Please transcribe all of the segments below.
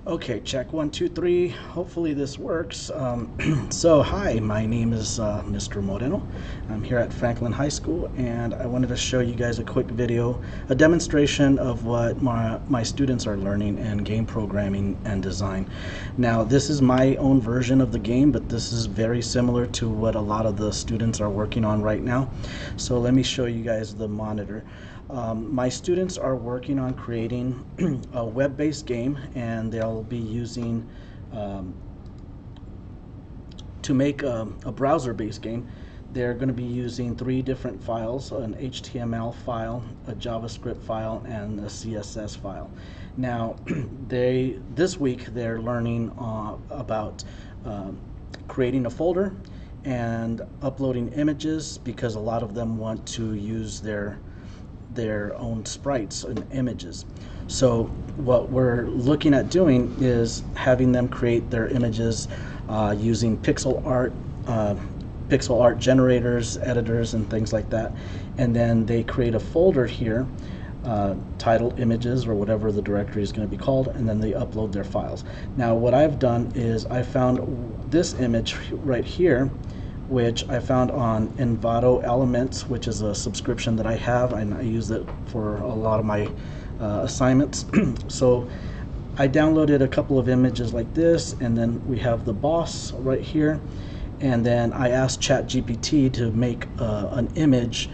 Okay, check one, two, three. Hopefully this works. So hi, my name is Mr. Moreno. I'm here at Franklin High School, and I wanted to show you guys a quick video, a demonstration of what my students are learning in game programming and design. Now, this is my own version of the game, but this is very similar to what a lot of the students are working on right now. So let me show you guys the monitor. My students are working on creating a web-based game, and they'll be using to make a browser-based game. They're going to be using three different files: an HTML file, a JavaScript file, and a CSS file. Now, this week they're learning about creating a folder and uploading images, because a lot of them want to use their own sprites and images. So what we're looking at doing is having them create their images using pixel art generators, editors, and things like that. And then they create a folder here titled images, or whatever the directory is going to be called, and then they upload their files. Now what I've done is I found this image right here, which I found on Envato Elements, which is a subscription that I have, and I use it for a lot of my assignments. So I downloaded a couple of images like this, and then we have the boss right here, and then I asked ChatGPT to make an image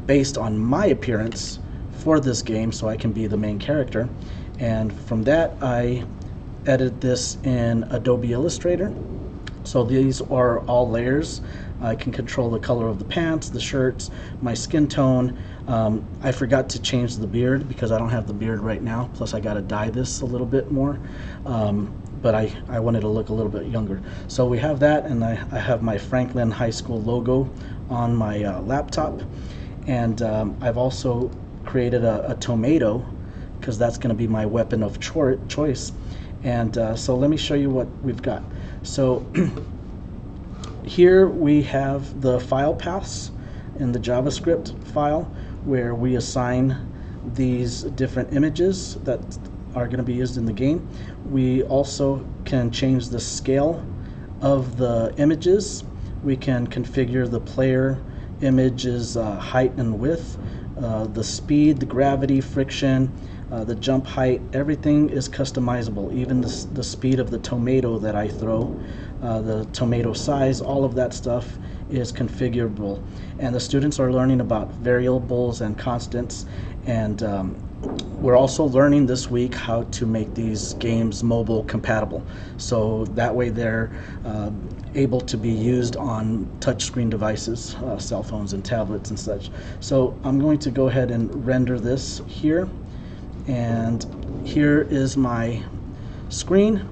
based on my appearance for this game, so I can be the main character. And from that, I edited this in Adobe Illustrator. So these are all layers. I can control the color of the pants, the shirts, my skin tone. I forgot to change the beard because I don't have the beard right now. Plus I got to dye this a little bit more. But I wanted to look a little bit younger. So we have that, and I have my Franklin High School logo on my laptop. And I've also created a tomato, because that's going to be my weapon of choice. And so let me show you what we've got. So here we have the file paths in the JavaScript file, where we assign these different images that are going to be used in the game. We also can change the scale of the images. We can configure the player image's height and width, the speed, the gravity, friction, the jump height. Everything is customizable. Even the speed of the tomato that I throw, the tomato size, all of that stuff is configurable. And the students are learning about variables and constants, and we're also learning this week how to make these games mobile compatible, so that way they're able to be used on touchscreen devices, cell phones and tablets and such. So I'm going to go ahead and render this here. And here is my screen.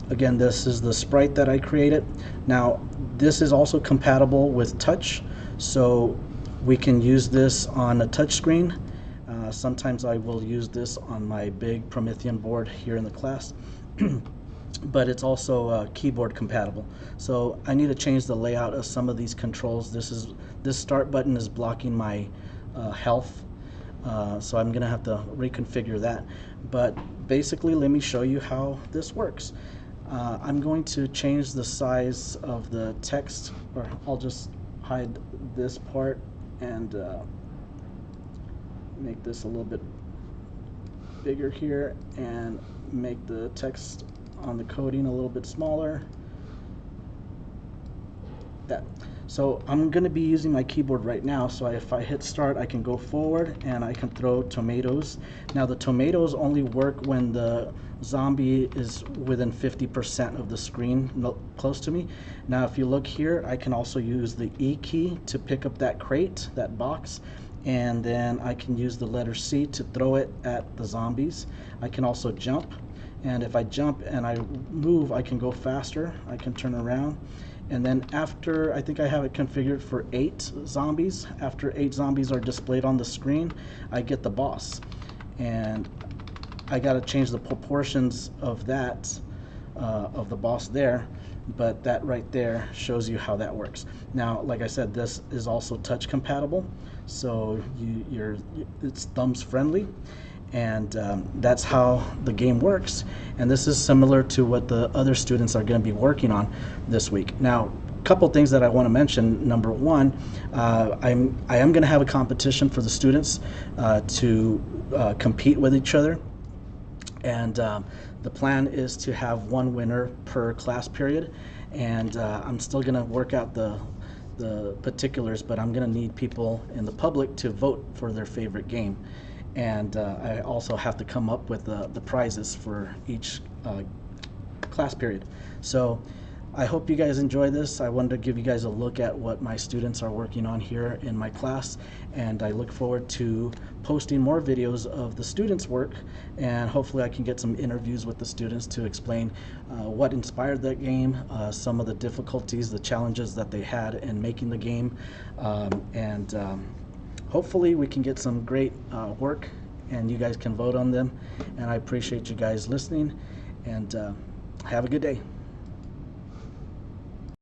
Again, this is the sprite that I created. Now, this is also compatible with touch, so we can use this on a touch screen. Sometimes I will use this on my big Promethean board here in the class. But it's also keyboard compatible. So I need to change the layout of some of these controls. This start button is blocking my health. So I'm going to have to reconfigure that. But basically, let me show you how this works. I'm going to change the size of the text, or I'll just hide this part and make this a little bit bigger here, and make the text on the coding a little bit smaller. That. So I'm going to be using my keyboard right now, so if I hit start, I can go forward and I can throw tomatoes. Now the tomatoes only work when the zombie is within 50% of the screen close to me. Now if you look here, I can also use the E key to pick up that crate, that box, and then I can use the letter C to throw it at the zombies. I can also jump, and if I jump and I move, I can go faster. I can turn around. And then after, I think I have it configured for 8 zombies. After 8 zombies are displayed on the screen, I get the boss. And I got to change the proportions of that, of the boss there. But that right there shows you how that works. Now, like I said, this is also touch compatible, so it's thumbs friendly. and that's how the game works. And this is similar to what the other students are going to be working on this week. Now, a couple things that I want to mention. Number one, I am going to have a competition for the students to compete with each other, and the plan is to have one winner per class period. And I'm still going to work out the particulars, but I'm going to need people in the public to vote for their favorite game. And I also have to come up with the prizes for each class period. So I hope you guys enjoy this. I wanted to give you guys a look at what my students are working on here in my class, and I look forward to posting more videos of the students' work, and hopefully I can get some interviews with the students to explain what inspired that game, some of the difficulties, the challenges that they had in making the game, and hopefully we can get some great work and you guys can vote on them. And I appreciate you guys listening, and have a good day.